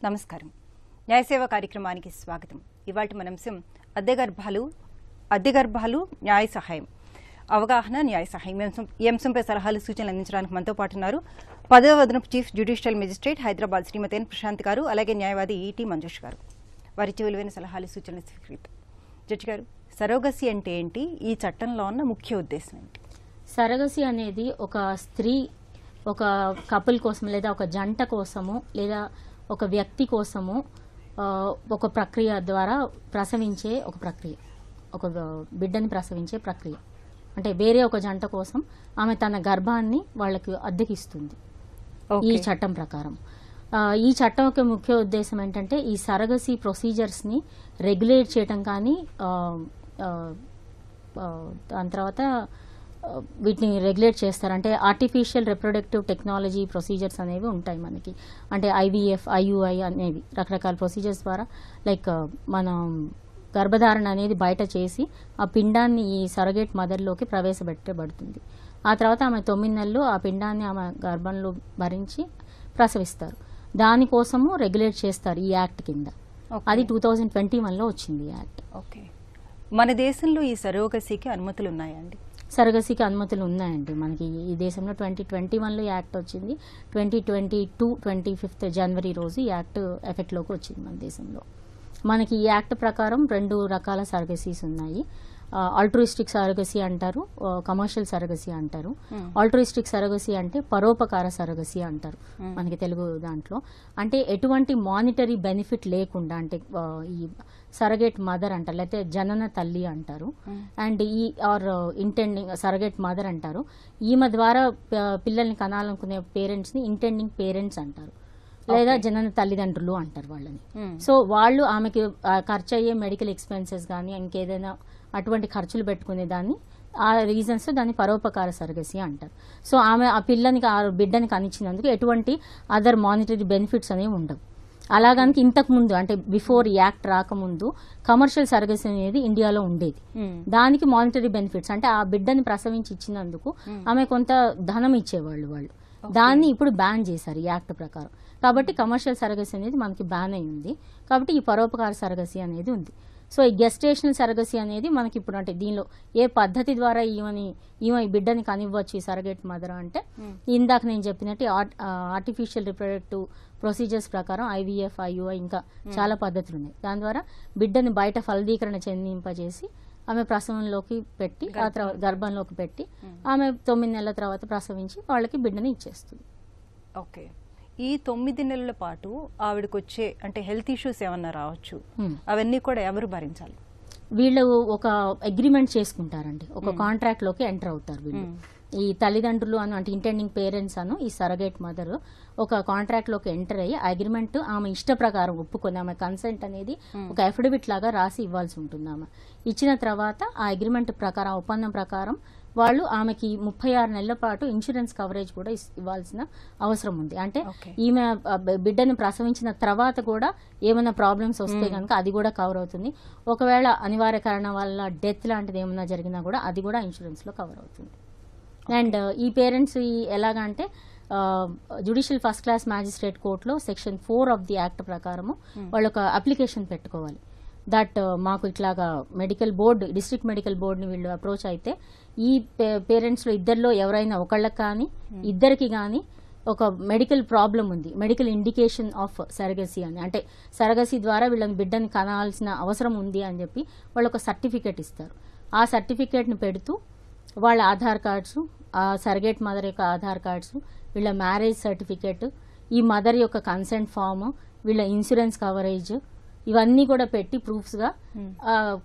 నమస్కారం. న్యాయసేవ కార్యక్రమానికి స్వాగతం. ఇవాళ మన అంశం అద్దె గర్భాలు న్యాయ సహాయం, అవగాహన న్యాయ సహాయం. ఈ అంశంపై సలహాలు సూచనలు అందించడానికి మనతో పాటు ఉన్నారు 10వ అదనపు చీఫ్ జ్యుడిషియల్ మెజిస్ట్రేట్ హైదరాబాద్ శ్రీమతి ఎన్ ప్రశాంత్ గారు, అలాగే న్యాయవాది ఈటీ మంజుష్ గారు. వారి విలువైన సలహాలు సూచనలు స్వీకరిద్దాం. జడ్జి గారు, సరోగసి అంటే ఏంటి? ఈ చట్టంలో ఉన్న ముఖ్య ఉద్దేశం ఏంటి? సరగసి అనేది ఒక స్త్రీ ఒక కపుల్ కోసం లేదా ఒక జంట కోసము లేదా ఒక వ్యక్తి కోసము ఒక ప్రక్రియ ద్వారా ప్రసవించే ఒక ప్రక్రియ, ఒక బిడ్డని ప్రసవించే ప్రక్రియ. అంటే వేరే ఒక జంట కోసం ఆమె తన గర్భాన్ని వాళ్ళకి అద్దెకిస్తుంది ఈ చట్టం ప్రకారం. ఈ చట్టం యొక్క ముఖ్య ఉద్దేశం ఏంటంటే ఈ సరగసి ప్రొసీజర్స్ని రెగ్యులేట్ చేయటం, కానీ దాని తర్వాత వీటిని రెగ్యులేట్ చేస్తారు. అంటే ఆర్టిఫిషియల్ రిప్రొడక్టివ్ టెక్నాలజీ ప్రొసీజర్స్ అనేవి ఉంటాయి మనకి. అంటే ఐవీఎఫ్, ఐయుఐ అనేవి రకరకాల ప్రొసీజర్స్ ద్వారా లైక్ మనం గర్భధారణ అనేది బయట చేసి ఆ పిండాన్ని ఈ సరగేట్ మదర్లోకి ప్రవేశపెట్టబడుతుంది. ఆ తర్వాత ఆమె 9 నెలలు ఆ పిండాన్ని ఆమె గర్భంలో భరించి ప్రసవిస్తారు. దానికోసము రెగ్యులేట్ చేస్తారు ఈ యాక్ట్ కింద. అది 2021లో వచ్చింది ఈ యాక్ట్. ఓకే, మన దేశంలో ఈ సరోగసికి అనుమతులు ఉన్నాయండి? సరగసికి అనుమతులు ఉన్నాయండి. మనకి ఈ దేశంలో 2021లో యాక్ట్ వచ్చింది. 2022 25th జనవరి రోజు ఈ యాక్ట్ ఎఫెక్ట్లోకి వచ్చింది మన దేశంలో. మనకి ఈ యాక్ట్ ప్రకారం 2 రకాల సరగసీస్ ఉన్నాయి. ఆల్ట్రూయిస్టిక్ సరగసి అంటారు, కమర్షియల్ సరగసి అంటారు. ఆల్ట్రూయిస్టిక్ సరగసి అంటే పరోపకార సరగసి అంటారు మనకి తెలుగు దాంట్లో. అంటే ఎటువంటి మానిటరీ బెనిఫిట్ లేకుండా, అంటే ఈ సరగేట్ మదర్ అంటారు, లేకపోతే జనన తల్లి అంటారు. అండ్ ఈ ఆర్ ఇంటెండింగ్ సరగేట్ మదర్ అంటారు. ఈమె ద్వారా పిల్లల్ని కనాలనుకునే పేరెంట్స్ ని ఇంటెండింగ్ పేరెంట్స్ అంటారు, లేదా జనన తల్లిదండ్రులు అంటారు వాళ్ళని. సో వాళ్ళు ఆమెకి ఖర్చు అయ్యే మెడికల్ ఎక్స్పెన్సెస్ కానీ ఇంకేదైనా అటువంటి ఖర్చులు పెట్టుకునే దాన్ని, ఆ రీజన్స్ దాన్ని పరోపకార సరగసి అంటారు. సో ఆమె ఆ పిల్లని ఆ బిడ్డని కనిచ్చినందుకు ఎటువంటి అదర్ మానిటరీ బెనిఫిట్స్ అనేవి ఉండవు. అలాగనికి ఇంతకు ముందు, అంటే బిఫోర్ యాక్ట్ రాకముందు కమర్షియల్ సరగసి అనేది ఇండియాలో ఉండేది. దానికి మానిటరీ బెనిఫిట్స్ అంటే ఆ బిడ్డని ప్రసవించి ఇచ్చినందుకు ఆమె కొంత ధనం ఇచ్చేవాళ్ళు వాళ్ళు. దాన్ని ఇప్పుడు బ్యాన్ చేశారు ఈ యాక్ట్ ప్రకారం. కాబట్టి కమర్షియల్ సరగసి అనేది మనకి బ్యాన్ అయి ఉంది. కాబట్టి ఈ పరోపకార సరగసి అనేది ఉంది. సో ఈ గెస్టేషనల్ సరగసి అనేది మనకి ఇప్పుడు, అంటే దీనిలో ఏ పద్ధతి ద్వారా ఈమె ఈ బిడ్డని కనివ్వచ్చు ఈ సరగేట్ మదర్ అంటే, ఇందాక నేను చెప్పినట్టు ఆర్టిఫిషియల్ రిప్రొడక్టివ్ ప్రొసీజర్స్ ప్రకారం ఐవీఎఫ్, ఐయుఐ ఇంకా చాలా పద్ధతులు ఉన్నాయి. దాని ద్వారా బిడ్డని బయట ఫలదీకరణ చెందింపజేసి ఆమె ప్రసవంలోకి పెట్టి, ఆ తర్వాత గర్భంలోకి పెట్టి ఆమె 9 నెలల తర్వాత ప్రసవించి వాళ్ళకి బిడ్డని ఇచ్చేస్తుంది. ఓకే, ఈ 9 నెలల పాటు ఆవిడకి వచ్చే అంటే హెల్త్ ఇష్యూస్ ఏమన్నా రావచ్చు, అవన్నీ కూడా ఎవరు భరించాలి? వీళ్ళు ఒక అగ్రిమెంట్ చేసుకుంటారండి, ఒక కాంట్రాక్ట్ లోకి ఎంటర్ అవుతారు వీళ్ళు. ఈ తల్లిదండ్రులు అంటే ఇంటెండింగ్ పేరెంట్స్ ఈ సరగేట్ మదర్ ఒక కాంట్రాక్ట్ లోకి ఎంటర్ అయ్యి అగ్రిమెంట్ ఆమె ఇష్ట ప్రకారం ఒప్పుకొని, ఆమె కన్సెంట్ అనేది ఒక అఫిడవిట్ లాగా రాసి ఇవ్వాల్సి ఉంటుంది. ఆమె ఇచ్చిన తర్వాత ఆ అగ్రిమెంట్ ప్రకారం, ఒప్పందం ప్రకారం వాళ్ళు ఆమెకి 36 నెలల పాటు ఇన్సూరెన్స్ కవరేజ్ కూడా ఇవ్వాల్సిన అవసరం ఉంది. అంటే ఈమె బిడ్డని ప్రసవించిన తర్వాత కూడా ఏమైనా ప్రాబ్లమ్స్ వస్తే కనుక అది కూడా కవర్ అవుతుంది. ఒకవేళ అనివార్య కారణం వల్ల డెత్ లాంటిది ఏమైనా జరిగినా కూడా అది కూడా ఇన్సూరెన్స్ లో కవర్ అవుతుంది. అండ్ ఈ పేరెంట్స్ ఎలాగంటే జ్యుడిషియల్ ఫస్ట్ క్లాస్ మ్యాజిస్ట్రేట్ కోర్టులో సెక్షన్ 4 ఆఫ్ ది యాక్ట్ ప్రకారము వాళ్ళు ఒక అప్లికేషన్ పెట్టుకోవాలి. దట్ మాకు ఇట్లాగా మెడికల్ బోర్డు, డిస్ట్రిక్ట్ మెడికల్ బోర్డుని వీళ్ళు అప్రోచ్ అయితే ఈ పేరెంట్స్లో ఇద్దరిలో ఎవరైనా ఒకళ్ళకి కానీ ఇద్దరికి కానీ ఒక మెడికల్ ప్రాబ్లం ఉంది, మెడికల్ ఇండికేషన్ ఆఫ్ సరగసి అని, అంటే సరగసి ద్వారా వీళ్ళని బిడ్డని కనాల్సిన అవసరం ఉంది అని చెప్పి వాళ్ళు ఒక సర్టిఫికేట్ ఇస్తారు. ఆ సర్టిఫికేట్ని పెడుతూ వాళ్ళ ఆధార్ కార్డ్స్, ఆ సరగేట్ మదర్ యొక్క ఆధార్ కార్డ్స్, వీళ్ళ మ్యారేజ్ సర్టిఫికేట్, ఈ మదర్ యొక్క కన్సెంట్ ఫామ్, వీళ్ళ ఇన్సూరెన్స్ కవరేజ్, ఇవన్నీ కూడా పెట్టి ప్రూఫ్స్ గా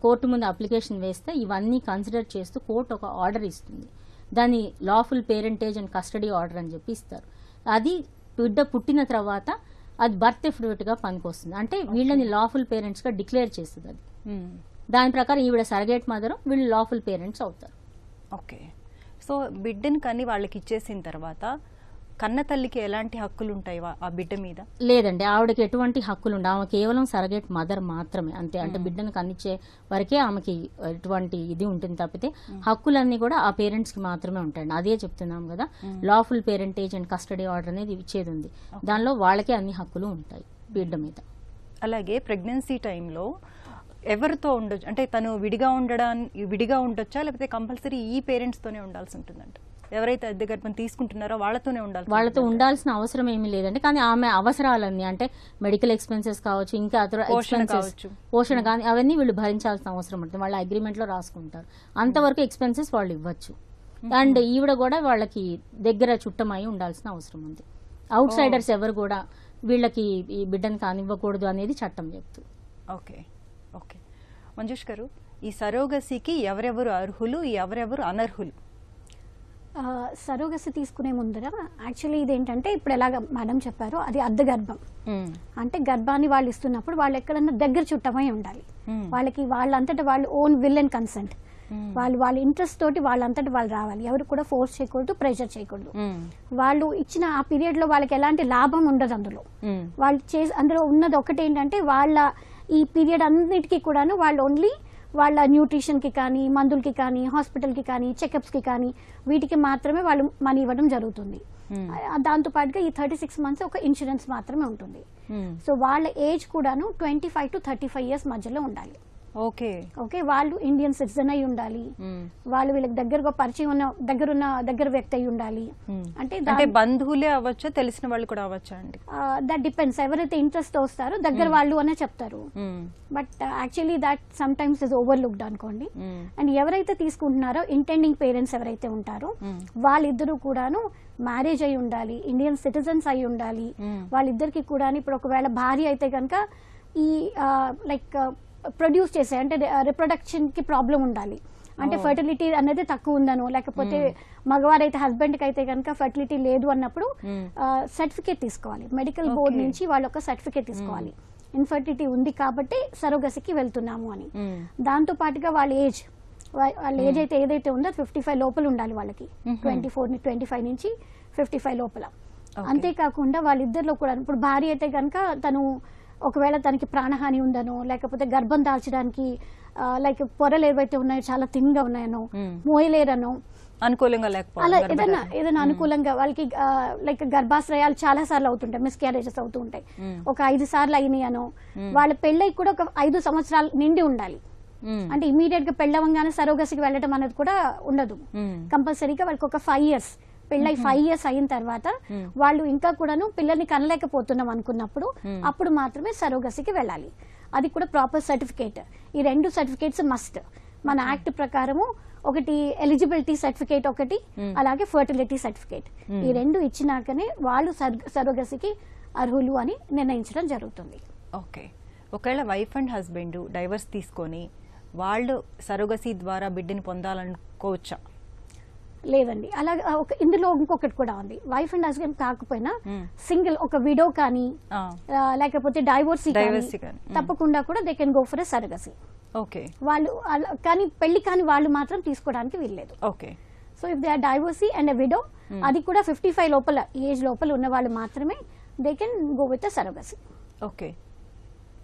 కోర్టు ముందు అప్లికేషన్ వేస్తే ఇవన్నీ కన్సిడర్ చేస్తూ కోర్టు ఒక ఆర్డర్ ఇస్తుంది. దాన్ని lawful parentage and custody order అని చెప్పి ఇస్తారు. అది బిడ్డ పుట్టిన తర్వాత అది బర్త్ ఎఫిడవిట్ గా పనికొస్తుంది. అంటే వీళ్ళని లాఫుల్ పేరెంట్స్ గా డిక్లేర్ చేస్తుంది అది. దాని ప్రకారం ఈవిడ సరగేట్ మదర్, వీళ్ళు లాఫుల్ పేరెంట్స్ అవుతారు. ఓకే, సో బిడ్డని కానీ వాళ్ళకి ఇచ్చేసిన తర్వాత కన్న తల్లికి ఎలాంటి హక్కులు ఉంటాయి ఆ బిడ్డ మీద? లేదండి, ఆవిడకి ఎటువంటి హక్కులు ఉండవు. ఆమె కేవలం సరగేట్ మదర్ మాత్రమే, అంతే. అంటే బిడ్డను కన్నిచ్చే వరకే ఆమెకి ఎటువంటి ఇది ఉంటుంది తప్పితే హక్కులన్నీ కూడా ఆ పేరెంట్స్ కి మాత్రమే ఉంటాయండి. అదే చెప్తున్నాం కదా, lawful parentage and custody order అనేది ఇచ్చేది ఉంది. దానిలో వాళ్ళకే అన్ని హక్కులు ఉంటాయి. బిడ్డ మీద. అలాగే ప్రెగ్నెన్సీ టైంలో ఎవరితో ఉండొచ్చు, అంటే తను విడిగా ఉండొచ్చా, లేకపోతే కంపల్సరీ ఈ పేరెంట్స్తోనే ఉండాల్సి ఉంటుందంట? ఎవరైతే అద్దె గర్భం తీసుకుంటున్నారో వాళ్ళతో ఉండాల్సిన అవసరం ఏమీ లేదండి. కానీ ఆమె అవసరాలన్నీ, అంటే మెడికల్ ఎక్స్పెన్సెస్ కావచ్చు, ఇంకా పోషణ కానీ అవన్నీ వీళ్ళు భరించాల్సిన అవసరం ఉంటుంది. వాళ్ళ అగ్రిమెంట్ లో రాసుకుంటారు, అంతవరకు ఎక్స్పెన్సెస్ వాళ్ళు ఇవ్వచ్చు. అండ్ ఈవిడ కూడా వాళ్ళకి దగ్గర చుట్టమై ఉండాల్సిన అవసరం ఉంది. అవుట్ సైడర్స్ ఎవరు కూడా వీళ్ళకి ఈ బిడ్డను కానివ్వకూడదు అనేది చట్టం చెప్తుంది. ఓకే ఓకే మంజుష్ గారు, ఈ సరోగసీకి ఎవరెవరు అర్హులు, ఎవరెవరు అనర్హులు? సరోగసి తీసుకునే ముందర యాక్చువల్లీ ఇదేంటంటే ఇప్పుడు ఎలాగ మేడం చెప్పారో అది అద్దె గర్భం. అంటే గర్భాన్ని వాళ్ళు ఇస్తున్నప్పుడు వాళ్ళు ఎక్కడన్నా దగ్గర చుట్టమై ఉండాలి. వాళ్ళకి వాళ్ళంతటా వాళ్ళు ఓన్ విల్ అండ్ కన్సెంట్, వాళ్ళ ఇంట్రెస్ట్ తోటి వాళ్ళంతటా వాళ్ళు రావాలి. ఎవరు కూడా ఫోర్స్ చేయకూడదు, ప్రెషర్ చేయకూడదు. వాళ్ళు ఇచ్చిన ఆ పీరియడ్ లో వాళ్ళకి ఎలాంటి లాభం ఉండదు. వాళ్ళు అందులో ఉన్నది ఒకటేంటంటే వాళ్ళ ఈ పీరియడ్ అన్నిటికీ కూడాను వాళ్ళు ఓన్లీ వాళ్ళ న్యూట్రిషన్కి కానీ, మందులకి కానీ, హాస్పిటల్కి కానీ, చెకప్స్కి కానీ వీటికి మాత్రమే వాళ్ళు మనీ ఇవ్వడం జరుగుతుంది. దాంతోపాటుగా ఈ 36 months ఒక ఇన్సూరెన్స్ మాత్రమే ఉంటుంది. సో వాళ్ళ ఏజ్ కూడాను 25 to 35 years మధ్యలో ఉండాలి. ఓకే ఓకే వాళ్ళు ఇండియన్ సిటిజన్ అయి ఉండాలి. వాళ్ళు వీళ్ళకి దగ్గరగా పరిచయం ఉన్న దగ్గర వ్యక్తి అయి ఉండాలి. అంటే బంధువులే అవ్వచ్చా, తెలిసిన వాళ్ళు కూడా అవ్వచ్చా అండి? That depends. ఎవరైతే ఇంట్రెస్ట్ వస్తారో దగ్గర వాళ్ళు అనే చెప్తారు. But actually that some times is overlooked అనుకోండి. అండ్ ఎవరైతే తీసుకుంటున్నారో ఇంటెండింగ్ పేరెంట్స్ ఎవరైతే ఉంటారో వాళ్ళిద్దరూ కూడాను మ్యారేజ్ అయి ఉండాలి, ఇండియన్ సిటిజన్స్ అయి ఉండాలి. వాళ్ళిద్దరికి కూడా ఇప్పుడు ఒకవేళ భార్య అయితే కనుక ఈ లైక్ ప్రొడ్యూస్ చేసే అంటే రిప్రొడక్షన్ కి ప్రాబ్లం ఉండాలి. అంటే ఫర్టిలిటీ అనేది తక్కువ ఉందనో, లేకపోతే మగవారైతే హస్బెండ్ కి అయితే కనుక ఫర్టిలిటీ లేదు అన్నప్పుడు సర్టిఫికేట్ తీసుకోవాలి. మెడికల్ బోర్డు నుంచి వాళ్ళు ఒక సర్టిఫికేట్ తీసుకోవాలి, ఇన్ఫర్టిలిటీ ఉంది కాబట్టి సరోగసికి వెళ్తున్నాము అని. దాంతో పాటుగా వాళ్ళ ఏజ్ అయితే ఏదైతే ఉందో 55 లోపల ఉండాలి వాళ్ళకి. 25 నుంచి 55 లోపల. అంతేకాకుండా వాళ్ళిద్దరిలో కూడా ఇప్పుడు భార్య అయితే కనుక తను ఒకవేళ తనకి ప్రాణహాని ఉందనో, లేకపోతే గర్భం దాల్చడానికి లైక్ పొరలు ఏవైతే ఉన్నాయో చాలా థిన్గా ఉన్నాయనో, మోయలేరనో, అనుకూలంగా అలా ఏదైనా అనుకూలంగా వాళ్ళకి లైక్ గర్భాశ్రయాలు చాలా సార్లు అవుతుంటాయి, మిస్క్యారేజెస్ అవుతూ ఉంటాయి. ఒక 5 సార్లు అయినాయి అనో, వాళ్ళ పెళ్ళై కూడా ఒక 5 సంవత్సరాలు నిండి ఉండాలి. అంటే ఇమీడియట్ గా పెళ్ళవంగానే సరోగసికి వెళ్ళడం అనేది కూడా ఉండదు. కంపల్సరీగా వాళ్ళకి ఒక 5 years పెళ్ళై 5 years అయిన తర్వాత వాళ్ళు ఇంకా కూడాను పిల్లల్ని కనలేకపోతున్నాం అనుకున్నప్పుడు అప్పుడు మాత్రమే సరోగసికి వెళ్ళాలి. అది కూడా ప్రాపర్ సర్టిఫికేట్. ఈ 2 సర్టిఫికేట్స్ మస్ట్. మన యాక్ట్ ప్రకారము ఒకటి ఎలిజిబిలిటీ సర్టిఫికేట్, ఒకటి అలాగే ఫర్టిలిటీ సర్టిఫికేట్. ఈ 2 ఇచ్చినాకనే వాళ్ళు సరోగసికి అర్హులు అని నిర్ణయించడం జరుగుతుంది. ఓకే. ఒకవేళ వైఫ్ అండ్ హస్బెండ్ డైవర్స్ తీసుకొని వాళ్ళు సరోగసి ద్వారా బిడ్డని పొందాలనుకోవచ్చా? లేదండి. అలాగే ఇందులో ఇంకొకటి కూడా ఉంది. వైఫ్ అండ్ హస్బెండ్ కాకపోయినా సింగిల్ ఒక విడో కానీ లేకపోతే డైవోర్సీ తప్పకుండా కూడా they can go for a surrogacy. Okay. వాళ్ళు కానీ పెళ్లి కాని వాళ్ళు మాత్రం తీసుకోవడానికి వీల్లేదు. Okay. So if they are divorcee and a widow, అది కూడా 55 లోపల ఏజ్ లోపల ఉన్న వాళ్ళు మాత్రమే they can go with a surrogacy. Okay.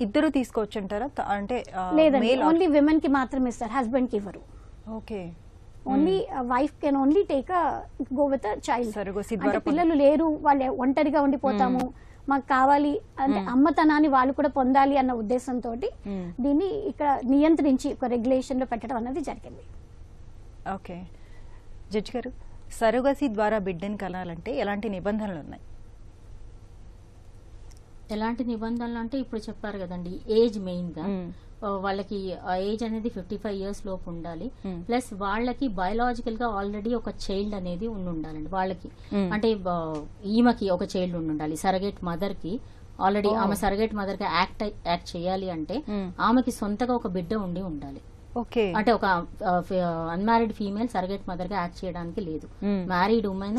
ఇద్దరు తీసుకోవచ్చు అంటారా? అంటే లేదండి, ఓన్లీ విమెన్ కి మాత్రమే ఇస్తారు, హస్బెండ్ కి ఇవ్వరు. Okay. Only wife can only take go with child. అంటే పిల్లలు లేరు, వాళ్ళు ఒంటరిగా ఉండిపోతాము, మాకు కావాలి అంటే అమ్మతనాన్ని వాళ్ళు కూడా పొందాలి అన్న ఉద్దేశంతో దీన్ని ఇక్కడ నియంత్రించి ఒక రెగ్యులేషన్ లో పెట్టడం అనేది జరిగింది. ఓకే. జడ్జి గారు, సరోగసి ద్వారా బిడ్డని కనాలంటే ఎలాంటి నిబంధనలు ఉన్నాయి? ఎలాంటి నిబంధనలు అంటే ఇప్పుడు చెప్పారు కదండి, ఏజ్ మెయిన్ గా వాళ్ళకి ఏజ్ అనేది 55 years లోపు ఉండాలి. ప్లస్ వాళ్ళకి బయలాజికల్ గా ఆల్రెడీ ఒక చైల్డ్ అనేది ఉండాలండి వాళ్ళకి. అంటే ఈమెకి ఒక చైల్డ్ ఉండాలి. సరగేట్ మదర్ కి ఆల్రెడీ ఆమె సరగేట్ మదర్ కి యాక్ట్ చేయాలి అంటే ఆమెకి సొంతగా ఒక బిడ్డ ఉండాలి. అంటే ఒక అన్మ్యారీడ్ ఫీమేల్ సరగేట్ మదర్ గా యాక్ట్ చేయడానికి లేదు. మ్యారీడ్ ఉమెన్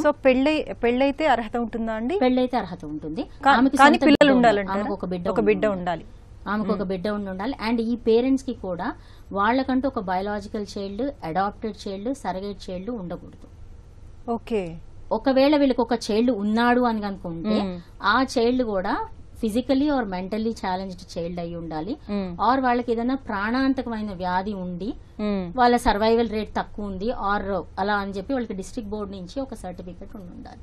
పెళ్ళైతే అర్హత ఉంటుందా అండి? పెళ్ళైతే అర్హత ఉంటుంది. ఆమెకు ఒక బిడ్డ ఉండాలి. ఆమెకు ఒక బిడ్డ ఉండాలి. అండ్ ఈ పేరెంట్స్ కి కూడా వాళ్ళకంటూ ఒక biological child, adopted child, surrogate child ఉండకూడదు. ఓకే. ఒకవేళ వీళ్ళకి ఒక చైల్డ్ ఉన్నాడు అని అనుకుంటే ఆ చైల్డ్ కూడా physically or mentally challenged child అయి ఉండాలి. ఆర్ వాళ్ళకి ఏదైనా ప్రాణాంతకమైన వ్యాధి ఉండి వాళ్ళ సర్వైవల్ రేట్ తక్కువ ఉంది ఆర్ అలా అని చెప్పి వాళ్ళకి డిస్ట్రిక్ట్ బోర్డు నుంచి ఒక సర్టిఫికెట్ ఉండాలి.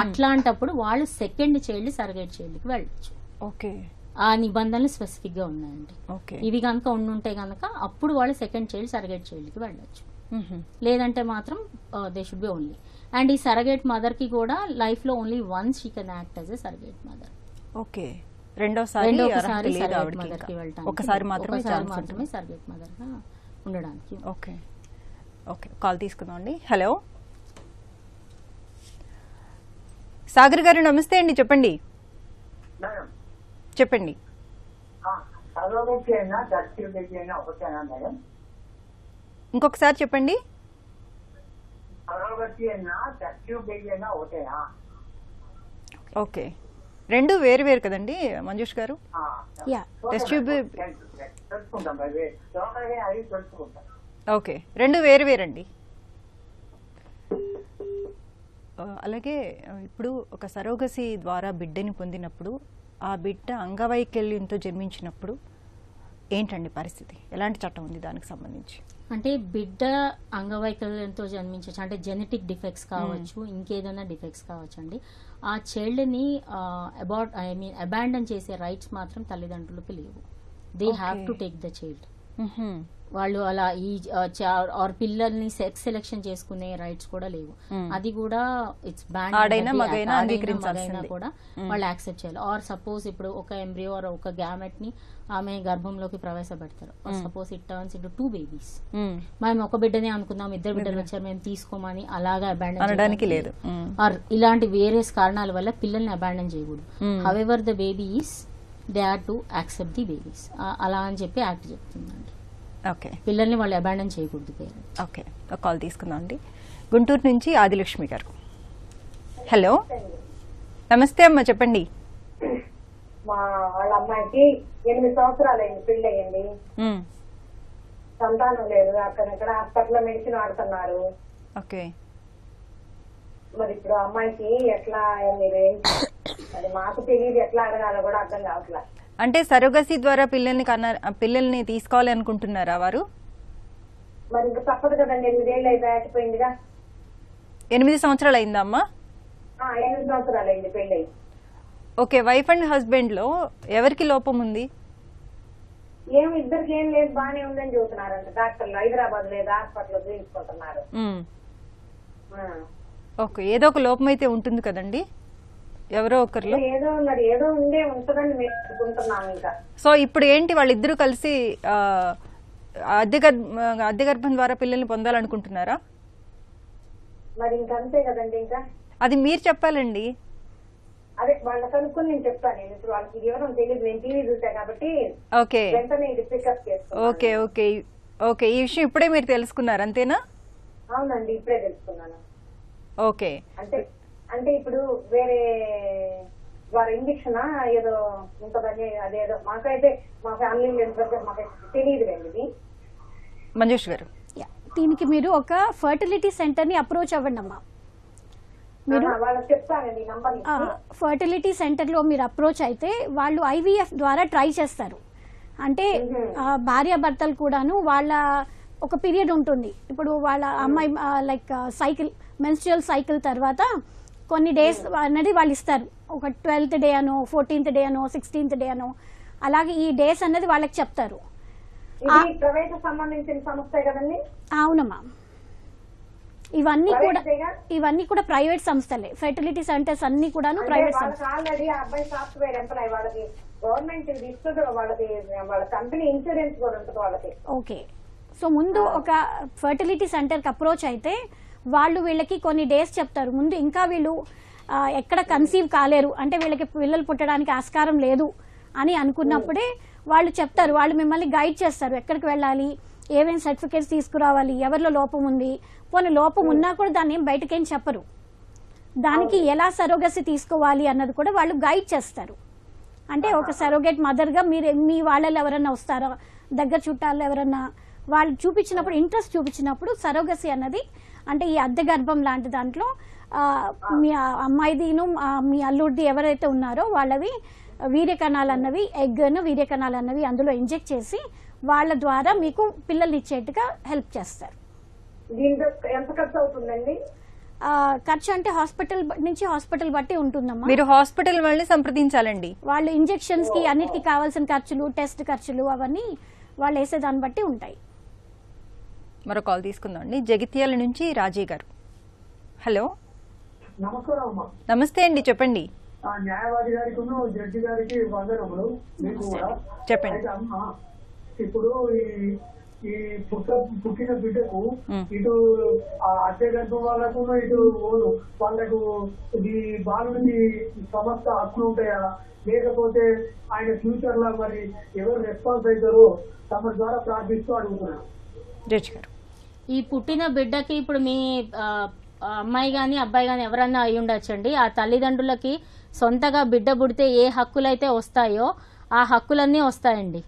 అట్లాంటప్పుడు వాళ్ళు సెకండ్ చైల్డ్ సరగేట్ చైల్డ్ కి వెళ్ళచ్చు. ఓకే, ఆ నిబంధనలు స్పెసిఫిక్ గా ఉన్నాయండి. ఓకే, ఇవి కనుక ఉండుంటే కనుక అప్పుడు వాళ్ళు సెకండ్ చైల్డ్ సరగేట్ చైల్డ్ కి వెళ్ళొచ్చు. లేదంటే మాత్రం they should be only. And ఈ సరగేట్ మదర్ కి కూడా లైఫ్ లో only once she can act as a surrogate mother. Okay, రెండోసారి సరగేట్ మదర్ కి వెళ్ళడానికి ఒకసారి మాత్రమే సరగేట్ మదర్ గా ఉండడానికి. ఓకే, ఓకే, కాల్ తీసుకుందాం అండి. హలో సాగర్ గారు, నమస్తే అండి, చెప్పండి. చెప్పండి. ఇంకొకసారి చెప్పండి. ఓకే, రెండు వేరు వేరు కదండి మంజుష్ గారు. టెస్ట్ ట్యూబ్ ఓకే, రెండు వేరు వేరండి. అలాగే ఇప్పుడు ఒక సరోగసి ద్వారా బిడ్డని పొందినప్పుడు ఆ బిడ్డ అంగవైకల్యంతో జన్మించినప్పుడు ఏంటండి పరిస్థితి? ఎలాంటి చట్టం ఉంది దానికి సంబంధించి? అంటే బిడ్డ అంగవైకల్యంతో జన్మించవచ్చు, అంటే జెనెటిక్ డిఫెక్ట్స్ కావచ్చు, ఇంకేదైనా డిఫెక్ట్స్ కావచ్చు అండి. ఆ చైల్డ్ని అబాండన్ చేసే రైట్స్ మాత్రం తల్లిదండ్రులకి లేవు. They have to take the child. వాళ్ళు అలా ఈ ఆర్ పిల్లల్ని సెక్స్ సెలెక్షన్ చేసుకునే రైట్స్ కూడా లేవు. అది కూడా ఇట్స్ బ్యాన్. మగైనా కూడా వాళ్ళు యాక్సెప్ట్ చేయాలి. ఆర్ సపోజ్ ఇప్పుడు ఒక ఎంబ్రియో ఆర్ ఒక గ్యామెట్ ని ఆమె గర్భంలోకి ప్రవేశపెడతారు. Suppose it turns into 2 babies. మేము ఒక బిడ్డనే అనుకుందాం, 2 బిడ్డలు వచ్చారు, మేము తీసుకోమని అలాగా అబాండన్ చేయడానికి లేదు. ఆర్ ఇలాంటి వేరియస్ కారణాల వల్ల పిల్లల్ని అబాండన్ చేయకూడదు. However the babies they are to accept the babies అలా అని చెప్పి యాక్ట్ చెప్తుందండి. ఓకే, పిల్లల్ని వాళ్ళు అబాండన్ చేయకూడదు పేరెంట్స్. ఓకే, ఒక కాల్ తీసుకుందాం అండి. గుంటూరు నుంచి ఆదిలక్ష్మి గారు. హలో నమస్తే అమ్మ, చెప్పండి. మా వాళ్ళ అమ్మాయికి 8 సంవత్సరాలు అయింది, పెళ్లి అయ్యింది, సంతానం లేదు. అక్కడ హాస్పిటల్లో మెడిసిన్ వాడుతున్నారు. ఓకే, మరి ఇప్పుడు అమ్మాయికి ఎట్లా మీరు అది మాకు తెలియదు, ఎట్లా అడగాలో కూడా అర్థం కావట్లేదు. అంటే సరోగసి ద్వారా పిల్లల్ని తీసుకోవాలి అనుకుంటున్నారా వారు? మరి ఇంకా తప్పదు కదండి, 8 ఏళ్ళు అయితే దాటిపోయిందిగా. 8 సంవత్సరాలు అయిందా అమ్మా? 8 సంవత్సరాలు అయింది పెళ్లి. ఓకే, వైఫ్ అండ్ హస్బెండ్ లో ఎవరికి లోపం ఉంది? ఇద్దరికి ఏం లేదు, బానే ఉందని చెబుతున్నారంట డాక్టర్లు. హైదరాబాద్ లేదు, హాస్పిటల్ చూపించుకుంటున్నారు. ఓకే, ఏదో ఒక లోపం అయితే ఉంటుంది కదండి ఎవరో ఒకరిలో. ఏదో ఉండే ఉంటుందని మేము అనుకుంటున్నాం. ఇంకా సో ఇప్పుడు ఏంటి, వాళ్ళిద్దరూ కలిసి అద్దె గర్భం ద్వారా పిల్లల్ని పొందాలనుకుంటున్నారా? మరి ఇంకంతే కదండి. ఇంకా అది మీరు చెప్పాలండి. అదే వాళ్ళకి అనుకుని నేను చెప్తాను. నేను ఇప్పుడు వాళ్ళకి వివరం తెలియదు, నేను టీవీ చూసా కాబట్టి ఓకే వెంటనే ఇది పికప్ చేస్తాను. ఓకే ఓకే ఓకే, ఈ విషయం ఇప్పుడే మీరు తెలుసుకున్నారు అంతేనా? అవునండి, ఇప్పుడే తెలుసుకున్నాను. ఓకే, అంటే ఇప్పుడు వేరే వారి ఇంజక్షన్ ఏదో ఉంటుందని అదేదో మాకైతే మా ఫ్యామిలీ మెంబర్స్ మాకైతే తెలియదు రండి. మంజుష్ గారు, దీనికి మీరు ఒక ఫర్టిలిటీ సెంటర్ ని అప్రోచ్ అవ్వండి అమ్మా. మీరు చెప్తానండి నంబర్. ఫర్టిలిటీ సెంటర్ లో మీరు అప్రోచ్ అయితే వాళ్ళు IVF ద్వారా ట్రై చేస్తారు. అంటే భార్యాభర్తలు కూడాను వాళ్ళ ఒక పీరియడ్ ఉంటుంది. ఇప్పుడు వాళ్ళ అమ్మాయి లైక్ మెన్స్ట్రువల్ సైకిల్ తర్వాత కొన్ని డేస్ అనేది వాళ్ళు ఇస్తారు. ఒక 12th డే అనో, 14th డే అనో, 16th డే అనో, అలాగే ఈ డేస్ అన్నది వాళ్ళకి చెప్తారు. ప్రైవేట్ సంబంధించిన సంస్థ కదండి? అవునమ్మా, ఇవన్నీ కూడా ప్రైవేట్ సంస్థలే. ఫెర్టిలిటీ సెంటర్స్ అన్ని కూడా ప్రైవేట్ సంస్థలు. ఆల్రెడీ అబ్బాయి సాఫ్ట్వేర్ ఎంప్లాయ్, వాళ్ళకి గవర్నమెంట్ ఇస్తుంది, వాళ్ళ కంపెనీ ఇన్సూరెన్స్ కూడా ఉంటుంది వాళ్ళకి. ఓకే, సో ముందు ఒక ఫెర్టిలిటీ సెంటర్ కి అప్రోచ్ అయితే వాళ్ళు వీళ్ళకి కొన్ని డేస్ చెప్తారు. ముందు ఇంకా వీళ్ళు ఎక్కడ కన్సీవ్ కాలేరు, అంటే వీళ్ళకి పిల్లలు పుట్టడానికి ఆస్కారం లేదు అని అనుకున్నప్పుడే వాళ్ళు చెప్తారు. వాళ్ళు మిమ్మల్ని గైడ్ చేస్తారు, ఎక్కడికి వెళ్ళాలి, ఏమేమి సర్టిఫికేట్స్ తీసుకురావాలి, ఎవరిలో లోపం ఉంది. పోనీ లోపం ఉన్నా కూడా దాన్ని ఏం బయటకేం చెప్పరు. దానికి ఎలా సరోగసి తీసుకోవాలి అన్నది కూడా వాళ్ళు గైడ్ చేస్తారు. అంటే ఒక సరోగేట్ మదర్గా మీరు మీ వాళ్ళలో ఎవరన్నా వస్తారా, దగ్గర చుట్టాలు ఎవరన్నా వాళ్ళు చూపించినప్పుడు, ఇంట్రెస్ట్ చూపించినప్పుడు సరోగసి అన్నది అంటే ఈ అద్దె గర్భం లాంటి దాంట్లో మీ అమ్మాయిదిను మీ అల్లుడిది ఎవరైతే ఉన్నారో వాళ్ళవి వీర్యకణాలు అన్నవి, వీర్యకణాలు అన్నవి అందులో ఇంజెక్ట్ చేసి వాళ్ళ ద్వారా మీకు పిల్లల్ని ఇచ్చేట్టుగా హెల్ప్ చేస్తారు. దీంతో ఎంత ఖర్చు అవుతుందండి? ఖర్చు అంటే హాస్పిటల్ నుంచి హాస్పిటల్ బట్టి ఉంటుందమ్మా. మీరు హాస్పిటల్ వాళ్ళని సంప్రదించాలండి. వాళ్ళు ఇంజెక్షన్స్ కి అన్నిటికీ కావాల్సిన ఖర్చులు, టెస్ట్ ఖర్చులు అవన్నీ వాళ్ళు వేసే దాన్ని బట్టి ఉంటాయి. మరో కాల్ తీసుకుందాం అండి. జగిత్యాల నుంచి రాజీ గారు. హలో, నమస్కారం అమ్మా. నమస్తే అండి, చెప్పండి. న్యాయవాది గారికి జడ్జి గారికి వందనములు. మీకు కూడా చెప్పండి. అయితే అమ్మ, ఇప్పుడు ఈ పుట్టిన బిడ్డకు ఇటు అత్తే గర్భం వాళ్ళకు ఇటు వాళ్ళకు ఈ బాలుడికి సమస్త హక్కులు ఉంటాయా, లేకపోతే ఆయన ఫ్యూచర్ లో మరి ఎవరు రెస్పాన్స్ అవుతారో తమ ద్వారా ప్రార్థిస్తూ అడుగుతున్నాను. జడ్జి గారు, ఈ పుట్టిన బిడ్డకి ఇప్పుడు మీ అమ్మాయి గాని అబ్బాయి గాని ఎవరన్నా అయి ఉండొచ్చండి. ఆ తల్లిదండ్రులకి సొంతగా బిడ్డ పుడితే ఏ హక్కులైతే వస్తాయో ఆ హక్కులన్నీ వస్తాయండి.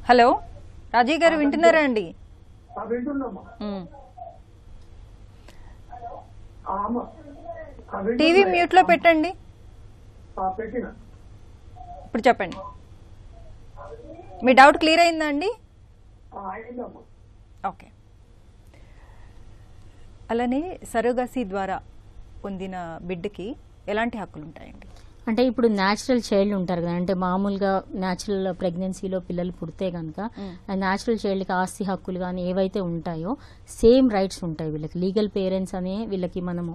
హలో రాజీ గారు, వింటున్నారా అండి? టీవీ మ్యూట్ లో పెట్టండి. ఇప్పుడు చెప్పండి, మీ డౌట్ క్లియర్ అయిందా అండి? ఓకే. అలానే సరోగసీ ద్వారా పొందిన బిడ్డకి ఎలాంటి హక్కులు ఉంటాయండి? అంటే ఇప్పుడు న్యాచురల్ చైల్డ్ ఉంటారు కదా, అంటే మామూలుగా న్యాచురల్ ప్రెగ్నెన్సీలో పిల్లలు పుడితే కనుక ఆ న్యాచురల్ చైల్డ్కి ఆస్తి హక్కులు కానీ ఏవైతే ఉంటాయో సేమ్ రైట్స్ ఉంటాయి వీళ్ళకి. లీగల్ పేరెంట్స్ అనే వీళ్ళకి మనము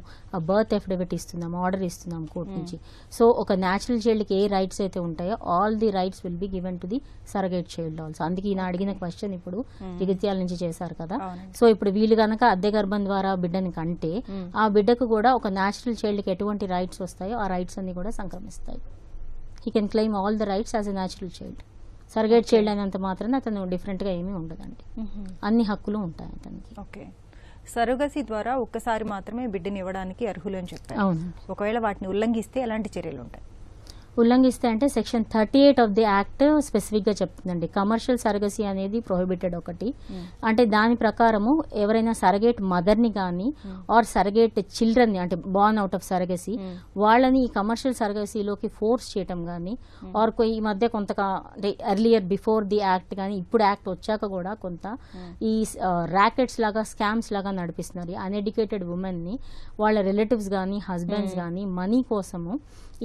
బర్త్ ఎఫిడవిట్ ఇస్తున్నాం, ఆర్డర్ ఇస్తున్నాం కోర్టు నుంచి. సో ఒక న్యాచురల్ చైల్డ్కి ఏ రైట్స్ అయితే ఉంటాయో all the rights will be given to the surrogate child also. అందుకే ఈయన అడిగిన క్వశ్చన్ ఇప్పుడు జగిత్యాల నుంచి చేశారు కదా. సో ఇప్పుడు వీళ్ళు కనుక అద్దె గర్భం ద్వారా బిడ్డని కంటే ఆ బిడ్డకు కూడా ఒక న్యాచురల్ చైల్డ్కి ఎటువంటి రైట్స్ వస్తాయో ఆ రైట్స్ అన్ని కూడా సంక్రమిస్తాయి. He can claim all the rights as a natural child. Surrogate child అయినంత మాత్రాన అతను డిఫరెంట్ గా ఏమీ ఉండదండి, అన్ని హక్కులు ఉంటాయి అతనికి. ఓకే. సరోగసీ ద్వారా ఒక్కసారి మాత్రమే బిడ్డని ఇవ్వడానికి అర్హులు అని చెప్పారు. అవునండి. ఒకవేళ వాటిని ఉల్లంఘిస్తే ఎలాంటి చర్యలు ఉంటాయి? ఉల్లంఘిస్తే అంటే section 38 of the act specific గా చెప్తుందండి. కమర్షియల్ సరగసీ అనేది ప్రొహిబిటెడ్ ఒకటి. అంటే దాని ప్రకారము ఎవరైనా సరగేట్ మదర్ ని కానీ ఆర్ సరగేట్ చిల్డ్రన్ ని అంటే బార్న్ అవుట్ ఆఫ్ సరగసీ వాళ్ళని ఈ కమర్షియల్ సరగసీలోకి ఫోర్స్ చేయటం కానీ ఆర్ ఈ మధ్య కొంత అంటే ఎర్లియర్ బిఫోర్ ది యాక్ట్ కానీ ఇప్పుడు యాక్ట్ వచ్చాక కూడా కొంత ఈ ర్యాకెట్స్ లాగా స్కామ్స్ లాగా నడిపిస్తున్నారు. అన్ఎడ్యుకేటెడ్ ఉమెన్ ని వాళ్ళ రిలేటివ్స్ కానీ హస్బెండ్స్ కానీ మనీ కోసము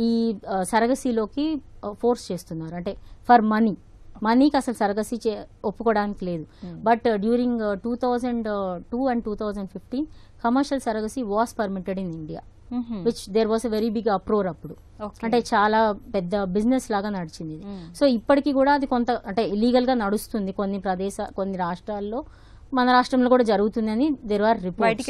ఈ సరగసీలోకి ఫోర్స్ చేస్తున్నారు. అంటే ఫర్ మనీకి అసలు సరగసీ ఒప్పుకోవడానికి లేదు. But during 2002 and 2015 commercial surrogacy was permitted in India, which there was a very big uproar అప్పుడు. అంటే చాలా పెద్ద బిజినెస్ లాగా నడిచింది. సో ఇప్పటికీ కూడా అది కొంత అంటే ఇలీగల్ గా నడుస్తుంది కొన్ని రాష్ట్రాల్లో. మన రాష్ట్రంలో కూడా జరుగుతుందని దేర్ ఆర్ రిపోర్ట్స్,